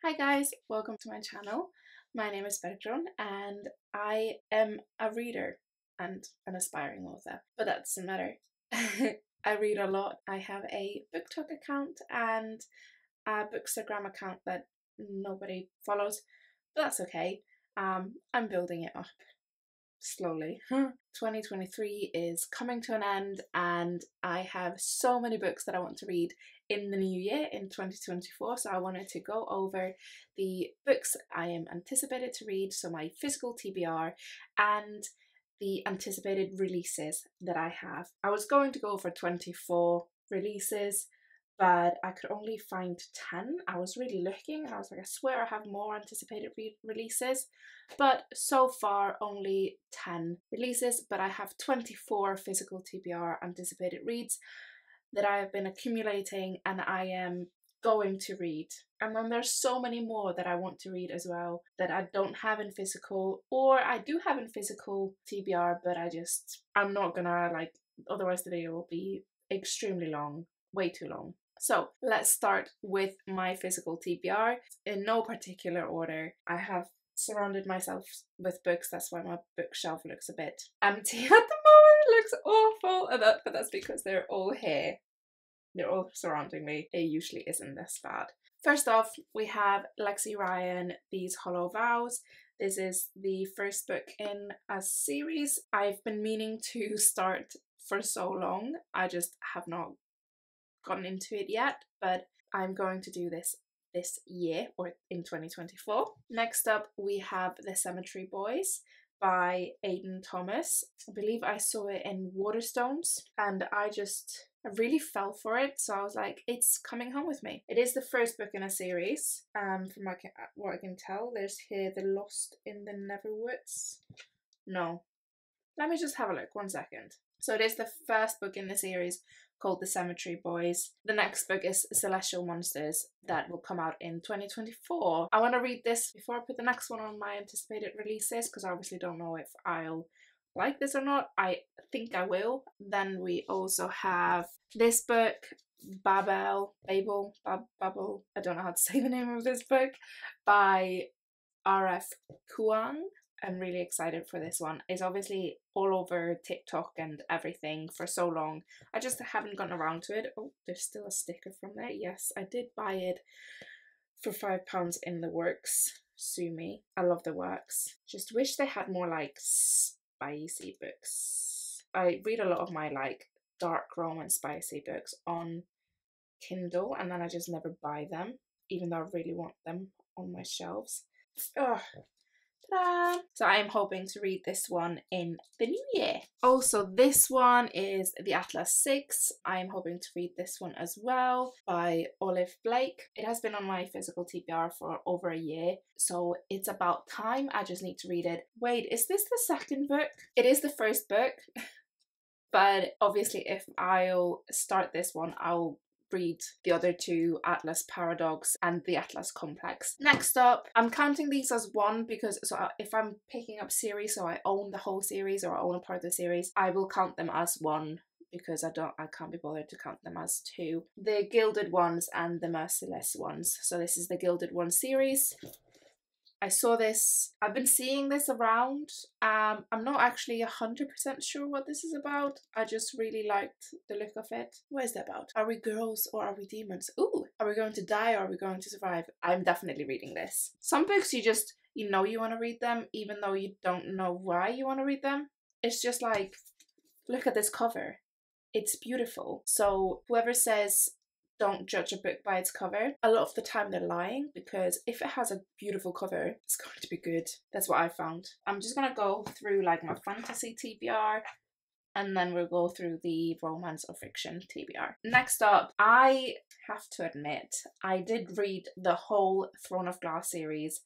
Hi guys, welcome to my channel. My name is Bertrand and I am a reader and an aspiring author, but that doesn't matter. I read a lot. I have a BookTok account and a Bookstagram account that nobody follows, but that's okay. I'm building it up slowly. 2023 is coming to an end and I have so many books that I want to read in the new year in 2024, so I wanted to go over the books I am anticipated to read, so my physical TBR and the anticipated releases that I have. I was going to go for 24 releases, but I could only find 10. I was really looking and I was like, I swear I have more anticipated releases, but so far only 10 releases, but I have 24 physical TBR anticipated reads that I have been accumulating and I am going to read. And then there's so many more that I want to read as well that I don't have in physical, or I do have in physical TBR, but I'm not gonna, otherwise the video will be extremely long, way too long. So let's start with my physical TBR in no particular order. I have surrounded myself with books, that's why my bookshelf looks a bit empty at the moment. It looks awful, but that's because they're all here. They're all surrounding me. It usually isn't this bad. First off, we have Lexi Ryan, These Hollow Vows. This is the first book in a series I've been meaning to start for so long. I just have not gotten into it yet, but I'm going to do this year, or in 2024. Next up, we have The Cemetery Boys by Aidan Thomas. I believe I saw it in Waterstones and I really fell for it, so I was like, it's coming home with me. It is the first book in a series. From what I can tell, there's here The Lost in the Neverwoods. No. Let me just have a look, 1 second. So it is the first book in the series called The Cemetery Boys. The next book is Celestial Monsters that will come out in 2024. I want to read this before I put the next one on my anticipated releases because I obviously don't know if I'll like this or not. I think I will. Then we also have this book, Babel, I don't know how to say the name of this book, by R.F. Kuang. I'm really excited for this one. It's obviously all over TikTok and everything for so long. I just haven't gotten around to it. Oh, there's still a sticker from there. Yes, I did buy it for £5 in the Works. Sue me. I love the Works. Just wish they had more spicy books. I read a lot of my dark romance spicy books on Kindle and then I just never buy them, even though I really want them on my shelves. Ugh. Ta-da! So I'm hoping to read this one in the new year. Also, this one is The Atlas 6. I'm hoping to read this one as well, by Olive Blake. It has been on my physical TBR for over a year, so it's about time. I just need to read it. Wait, is this the second book? It is the first book, but obviously if I'll start this one, I'll read the other two, Atlas Paradox and the Atlas Complex. Next up, I'm counting these as one because if I'm picking up series, so I own the whole series or I own a part of the series, I will count them as one because I can't be bothered to count them as two. The Gilded Ones and the Merciless Ones. So this is the Gilded One series. I saw this, I've been seeing this around. I'm not actually 100% sure what this is about. I just really liked the look of it. What is that about? Are we girls or are we demons? Ooh, are we going to die or are we going to survive? I'm definitely reading this. Some books you know you want to read them even though you don't know why you want to read them. It's just like, look at this cover. It's beautiful. So whoever says don't judge a book by its cover, a lot of the time they're lying, because if it has a beautiful cover, it's going to be good. That's what I found. I'm just gonna go through my fantasy TBR and then we'll go through the romance or fiction TBR. Next up, I have to admit, I did read the whole Throne of Glass series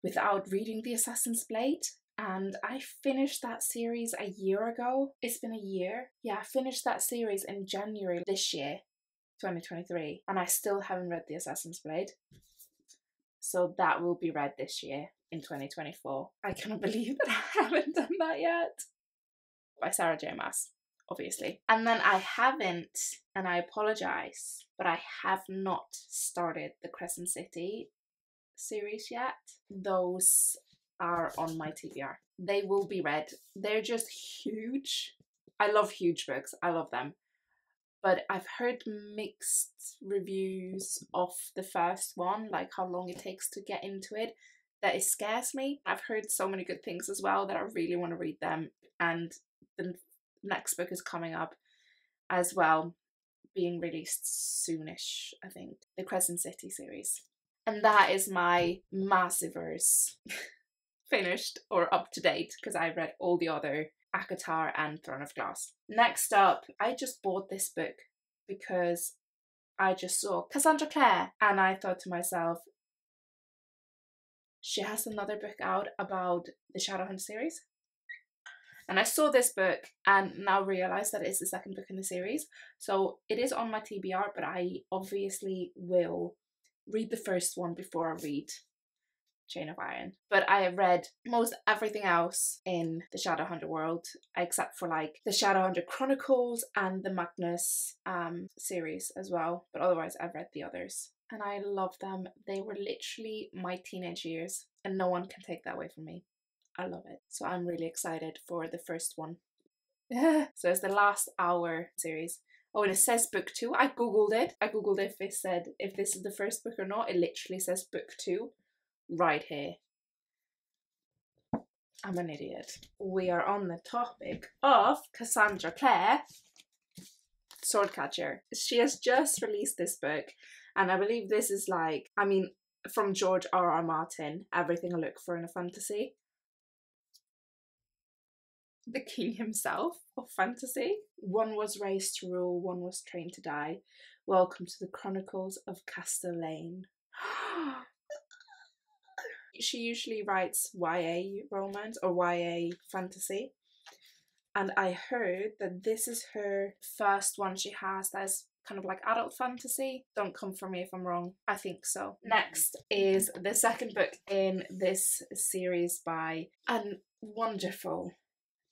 without reading The Assassin's Blade. And I finished that series a year ago. It's been a year. Yeah, I finished that series in January this year, 2023, and I still haven't read The Assassin's Blade. So that will be read this year in 2024. I cannot believe that I haven't done that yet. By Sarah J. Maas, obviously. And then I haven't, and I apologise, but I have not started The Crescent City series yet. Those are on my TBR. They will be read. They're just huge. I love huge books. I love them. But I've heard mixed reviews of the first one, like how long it takes to get into it, that it scares me. I've heard so many good things as well that I really want to read them. And the next book is coming up as well, being released soonish, I think. The Crescent City series. And that is my Massiverse finished or up to date, because I read all the other ACOTAR and Throne of Glass. Next up, I just bought this book because I just saw Cassandra Clare and I thought to myself, she has another book out about the Shadowhunt series. And I saw this book and now realised that it's the second book in the series. So it is on my TBR, but I obviously will read the first one before I read Chain of Iron. But I have read most everything else in the Shadowhunter world, except for like the Shadowhunter Chronicles and the Magnus series as well. But otherwise I've read the others. And I love them. They were literally my teenage years and no one can take that away from me. I love it. So I'm really excited for the first one. So it's the Last Hour series. Oh, and it says book 2. I googled it. I googled if it said if this is the first book or not. It literally says book 2 right here. I'm an idiot. We are on the topic of Cassandra Clare, Swordcatcher. She has just released this book, and I believe this is like, I mean, from George R.R. Martin, everything I look for in a fantasy. The king himself of fantasy. One was raised to rule, one was trained to die. Welcome to the Chronicles of Castellane. She usually writes YA romance or YA fantasy. And I heard that this is her first one she has that is kind of like adult fantasy. Don't come for me if I'm wrong. I think so. Next is the second book in this series by a wonderful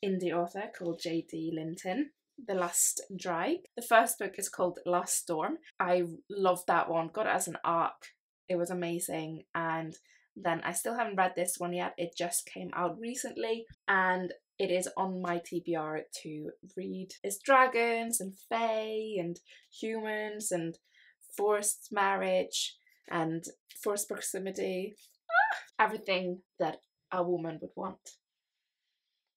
indie author called J.D. Linton, The Last Drake. The first book is called Last Storm. I loved that one, got it as an ARC. It was amazing. And then I still haven't read this one yet. It just came out recently and it is on my TBR to read. It's dragons and fae and humans and forced marriage and forced proximity. Everything that a woman would want.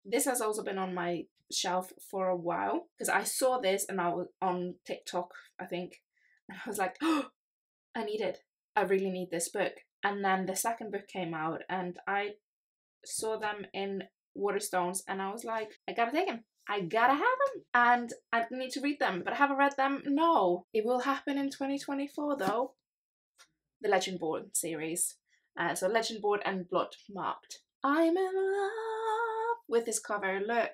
This has also been on my shelf for a while because I saw this and I was on TikTok, I think, and I was like, oh, I need it. I really need this book. And then the second book came out and I saw them in Waterstones and I was like, I gotta take them. I gotta have them. And I need to read them, but I haven't read them. No. It will happen in 2024 though. The Legendborn series. So Legendborn and Blood Marked. I'm in love with this cover. Look.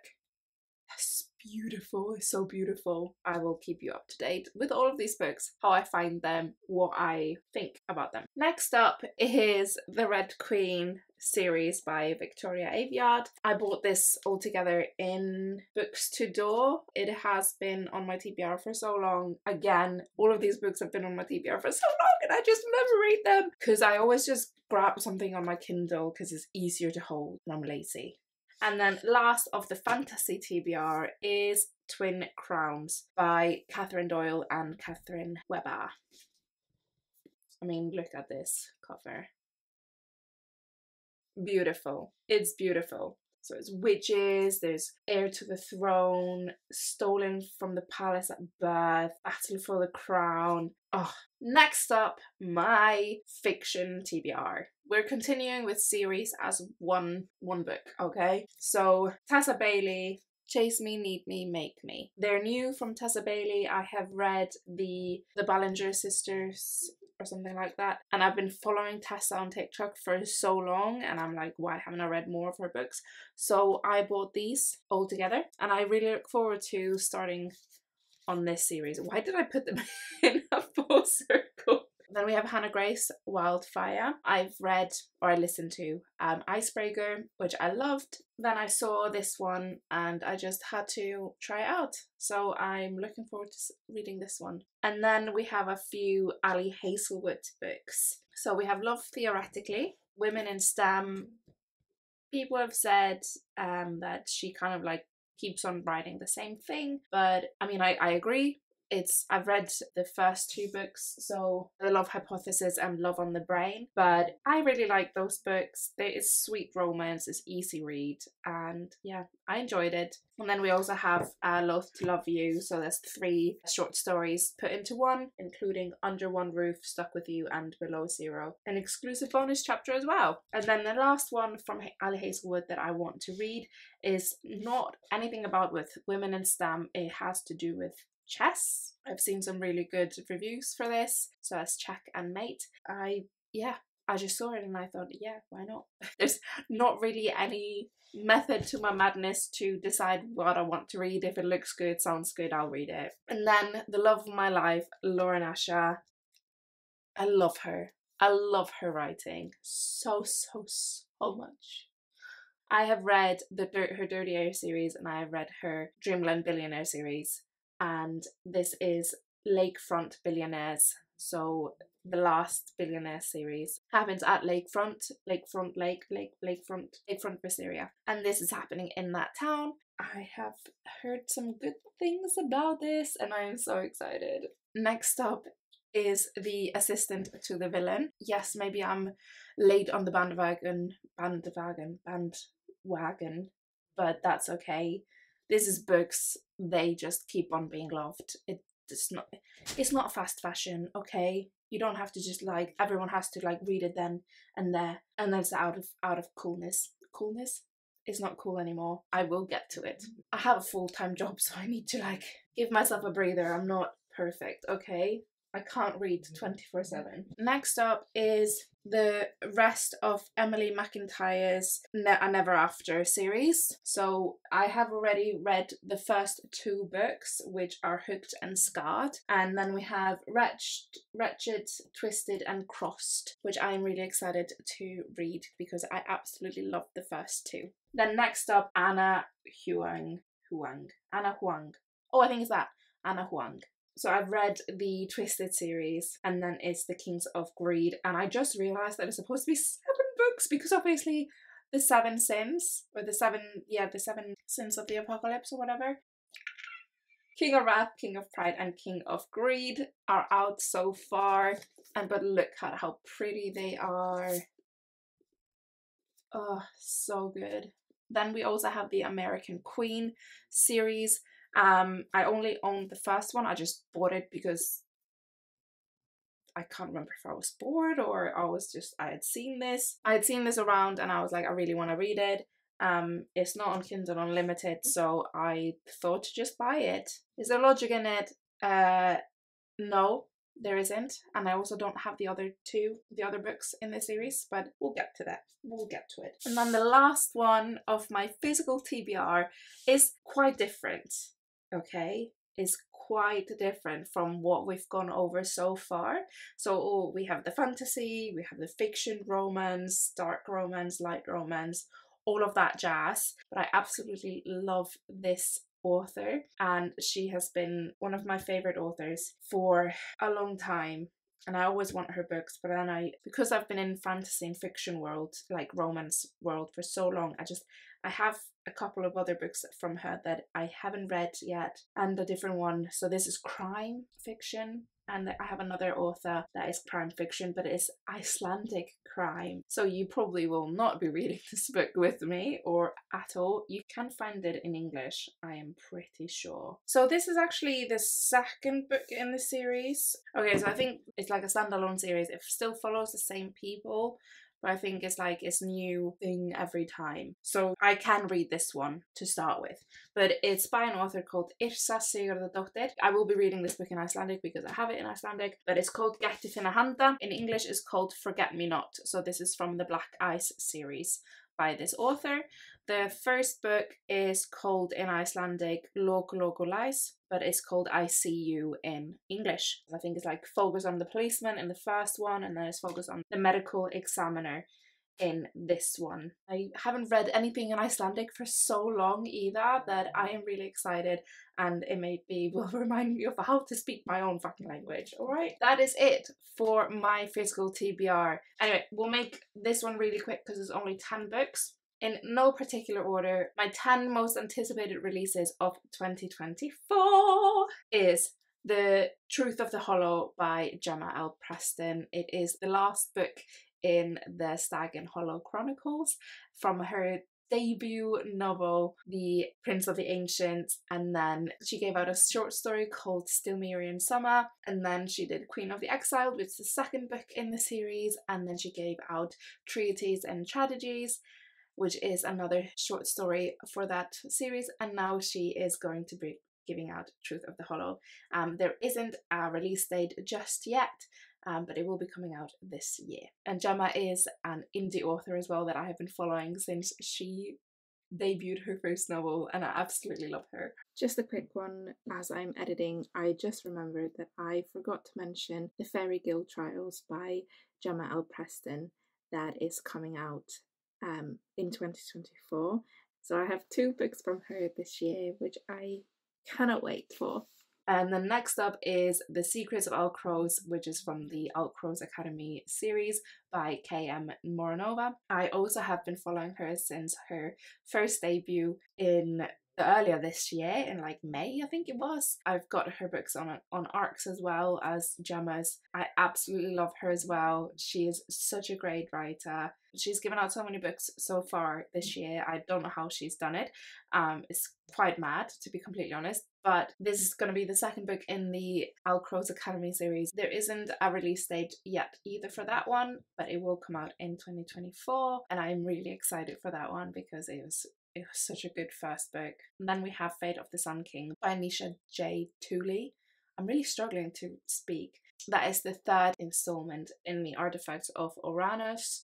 That's beautiful. It's so beautiful. I will keep you up to date with all of these books, how I find them, what I think about them. Next up is the Red Queen series by Victoria Aveyard. I bought this all together in Books to Door. It has been on my TBR for so long. Again, all of these books have been on my TBR for so long and I just never read them because I always just grab something on my Kindle because it's easier to hold and I'm lazy. And then last of the fantasy TBR is Twin Crowns by Catherine Doyle and Catherine Weber. I mean, look at this cover. Beautiful. It's beautiful. So it's witches, there's heir to the throne, stolen from the palace at birth, battle for the crown. Oh, next up, my fiction TBR. We're continuing with series as one book, okay? So Tessa Bailey, Chase Me, Need Me, Make Me. They're new from Tessa Bailey. I have read the Ballinger sisters or something like that. And I've been following Tessa on TikTok for so long and I'm like, why haven't I read more of her books? So I bought these all together and I really look forward to starting on this series. Why did I put them in a full circle? Then we have Hannah Grace Wildfire. I've read or I listened to Icebreaker, which I loved. Then I saw this one and I just had to try it out. So I'm looking forward to reading this one. And then we have a few Ali Hazelwood books. So we have Love Theoretically, Women in STEM. People have said that she kind of like keeps on writing the same thing, but I mean, I agree. I've read the first two books, so The Love Hypothesis and Love on the Brain, but I really like those books. It's sweet romance, it's easy read, and yeah, I enjoyed it. And then we also have Loath to Love You, so there's 3 short stories put into one, including Under One Roof, Stuck With You, and Below Zero, an exclusive bonus chapter as well. And then the last one from Ali Hazelwood that I want to read is not anything about with women in STEM. It has to do with chess. I've seen some really good reviews for this, so that's Check and Mate. I just saw it and I thought, yeah, why not? There's not really any method to my madness to decide what I want to read. If it looks good, sounds good, I'll read it. And then The Love of My Life, Lauren Asher. I love her. I love her writing so much. I have read her Dirty Air series, and I have read her Dreamland Billionaire series, and this is Lakefront Billionaires. So the last Billionaire series happens at Lakefront Visaria, and this is happening in that town. I have heard some good things about this, and I am so excited. Next up is The Assistant to the Villain. Yes, maybe I'm late on the bandwagon, but that's okay. This is books, they just keep on being loved. It's not fast fashion, okay? You don't have to just like, everyone has to like read it then and there, and then it's out of coolness. Coolness is not cool anymore. I will get to it. I have a full-time job, so I need to like give myself a breather. I'm not perfect, okay? I can't read 24/7. Next up is the rest of Emily McIntyre's A Never After series. So I have already read the first 2 books, which are Hooked and Scarred. And then we have Wretched, Twisted and Crossed, which I'm really excited to read because I absolutely love the first 2. Then next up, Anna Huang. Oh, I think it's that. Anna Huang. So I've read the Twisted series, and then it's The Kings of Greed, and I just realised that it's supposed to be 7 books, because obviously the 7 sins, or the 7 sins of the apocalypse or whatever. King of Wrath, King of Pride, and King of Greed are out so far, but look at how pretty they are. Oh, so good. Then we also have the American Queen series. I only owned the first one. I just bought it because I can't remember if I was bored or I had seen this around and I was like, I really want to read it. It's not on Kindle Unlimited, so I thought to just buy it. Is there logic in it? No, there isn't. And I also don't have the other books in the series, but we'll get to that. We'll get to it. And then the last one of my physical TBR is quite different. Okay, is quite different from what we've gone over so far. So we have the fantasy, we have the fiction, romance, dark romance, light romance, all of that jazz. But I absolutely love this author, and she has been one of my favorite authors for a long time. And I always want her books, but then because I've been in fantasy and fiction world, like romance world for so long, I have a couple of other books from her that I haven't read yet, and a different one. So this is crime fiction, and I have another author that is crime fiction, but it is Icelandic crime. So you probably will not be reading this book with me or at all. You can find it in English, I am pretty sure. So this is actually the second book in the series. Okay, so I think it's like a standalone series. It still follows the same people, but I think it's new thing every time. So I can read this one to start with. But it's by an author called Yrsa Sigurðardóttir. I will be reading this book in Icelandic because I have it in Icelandic. But it's called Gæti þinna handa. In English it's called Forget Me Not. So this is from the Black Ice series by this author. The first book is called in Icelandic Lokulais, but it's called I See You in English. I think it's like focus on the policeman in the first one, and then it's focused on the medical examiner in this one. I haven't read anything in Icelandic for so long either that I am really excited, and it maybe will remind me of how to speak my own fucking language. Alright, that is it for my physical TBR. Anyway, we'll make this one really quick because it's only 10 books. In no particular order, my 10 most anticipated releases of 2024 is The Truth of the Hollow by Gemma L. Preston. It is the last book in the Stag and Hollow Chronicles from her debut novel, The Prince of the Ancients, and then she gave out a short story called Still Miriam Summer, and then she did Queen of the Exiled, which is the second book in the series, and then she gave out Treaties and Tragedies, which is another short story for that series, and now she is going to be giving out Truth of the Hollow. There isn't a release date just yet, but it will be coming out this year. And Gemma is an indie author as well that I have been following since she debuted her first novel, and I absolutely love her. Just a quick one, as I'm editing, I just remembered that I forgot to mention The Fairy Guild Trials by Gemma L. Preston that is coming out in 2024. So I have 2 books from her this year, which I cannot wait for. And then next up is The Secrets of Alcrows, which is from the Alcrows Academy series by K.M. Moranova. I also have been following her since her first debut in earlier this year, in like May I think it was. I've got her books on ARCs as well as Gemma's. I absolutely love her as well. She is such a great writer. She's given out so many books so far this year. I don't know how she's done it. It's quite mad, to be completely honest. But this is going to be the second book in the Alcrows Academy series. There isn't a release date yet either for that one, but it will come out in 2024, and I'm really excited for that one because it was such a good first book. And then we have Fate of the Sun King by Nisha J. Tooley. I'm really struggling to speak. That is the 3rd installment in the Artifacts of Oranos,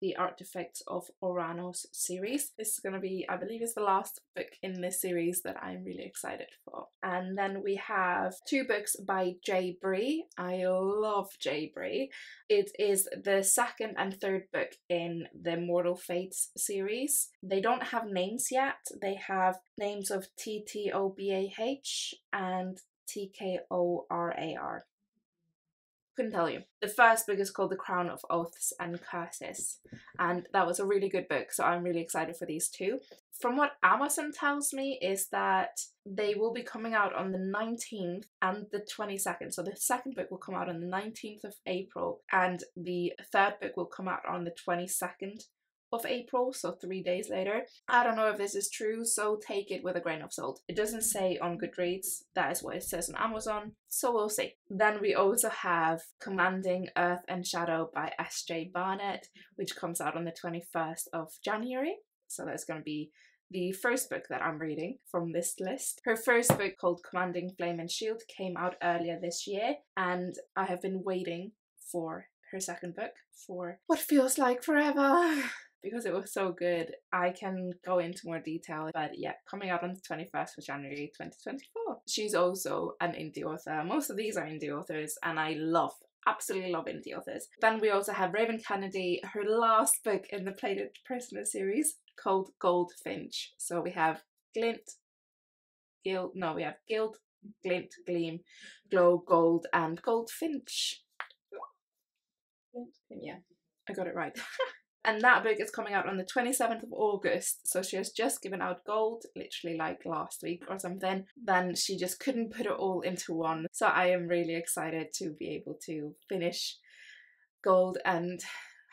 the Artifacts of Oranos series. This is going to be, I believe, is the last book in this series that I'm really excited for. And then we have 2 books by J. Bree. I love J. Bree. It is the 2nd and 3rd book in the Mortal Fates series. They don't have names yet. They have names of TTOBAH and TKORAR. Couldn't tell you. The first book is called The Crown of Oaths and Curses, and that was a really good book, so I'm really excited for these 2. From what Amazon tells me is that they will be coming out on the 19th and the 22nd. So the 2nd book will come out on the 19th of April and the 3rd book will come out on the 22nd of April, so 3 days later. I don't know if this is true, so take it with a grain of salt. It doesn't say on Goodreads, that is what it says on Amazon, so we'll see. Then we also have Commanding Earth and Shadow by S.J. Barnett, which comes out on the 21st of January, so that's going to be the first book that I'm reading from this list. Her first book, called Commanding Flame and Shield, came out earlier this year, and I have been waiting for her 2nd book for what feels like forever. Because it was so good. I can go into more detail, but yeah, coming out on the 21st of January 2024. She's also an indie author. Most of these are indie authors, and I absolutely love indie authors. Then we also have Raven Kennedy, her last book in the Plated Prisoner series, called Goldfinch. So we have Gild, Glint, Gleam, Glow, Gold, and Goldfinch. Yeah, I got it right. And that book is coming out on the 27th of August, so she has just given out Gold, literally like last week or something. Then she just couldn't put it all into one. So I am really excited to be able to finish Gold and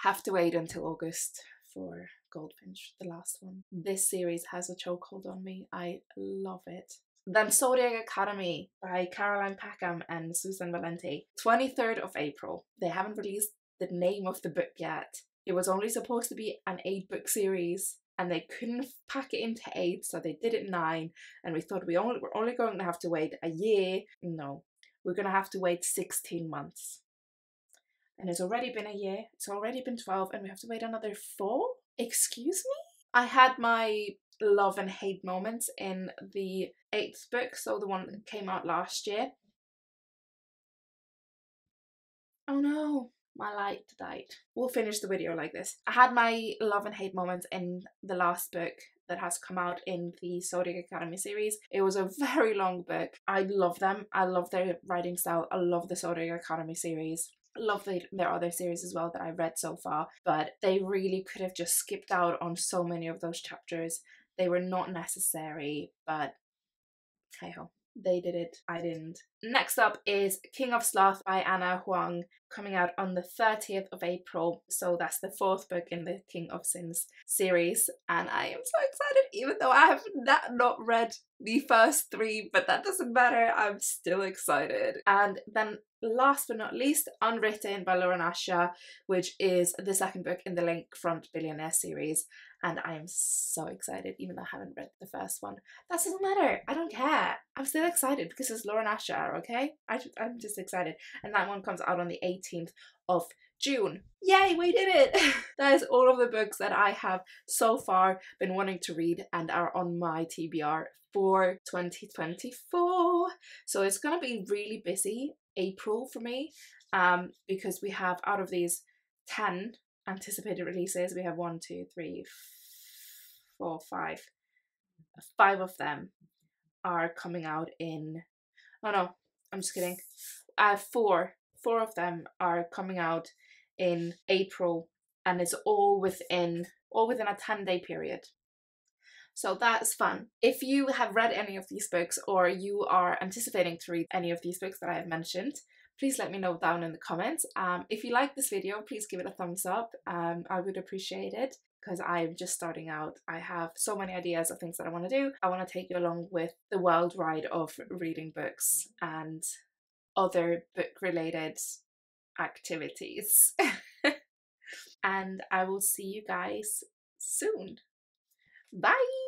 have to wait until August for Goldfinch, the last one. This series has a chokehold on me. I love it. Then Zodiac Academy by Caroline Packham and Susan Valenti. 23rd of April. They haven't released the name of the book yet. It was only supposed to be an 8-book series, and they couldn't pack it into 8, so they did it 9, and we thought we're only going to have to wait a year. No, we're going to have to wait 16 months. And it's already been a year, it's already been 12, and we have to wait another 4? Excuse me? I had my love and hate moments in the 8th book, so the one that came out last year. Oh no. My light died. We'll finish the video like this. I had my love and hate moments in the last book that has come out in the Zodiac Academy series. It was a very long book. I love them. I love their writing style. I love the Zodiac Academy series. I love their other series as well that I've read so far, but they really could have just skipped out on so many of those chapters. They were not necessary, but hey ho. They did it, I didn't. Next up is King of Sloth by Anna Huang, coming out on the 30th of April. So that's the 4th book in the King of Sins series. And I am so excited, even though I have not read the first 3, but that doesn't matter. I'm still excited. And then last but not least, Unwritten by Lauren Asher, which is the 2nd book in the Lakefront Billionaire series. And I am so excited, even though I haven't read the first one. That doesn't matter. I don't care. I'm still excited because it's Lauren Asher, okay? I'm just excited. And that one comes out on the 18th of June. Yay, we did it! That is all of the books that I have so far been wanting to read and are on my TBR for 2024. So it's gonna be really busy April for me, because we have, out of these 10 anticipated releases, we have 1, 2, 3, 4, 5. 5 of them are coming out in, oh no, I'm just kidding. 4 of them are coming out in April, and it's all within a 10-day period. So that's fun. If you have read any of these books, or you are anticipating to read any of these books that I have mentioned, please let me know down in the comments. If you like this video, please give it a thumbs up. I would appreciate it, because I'm just starting out. I have so many ideas of things that I want to do. I want to take you along with the wild ride of reading books and other book-related activities. And I will see you guys soon. Bye!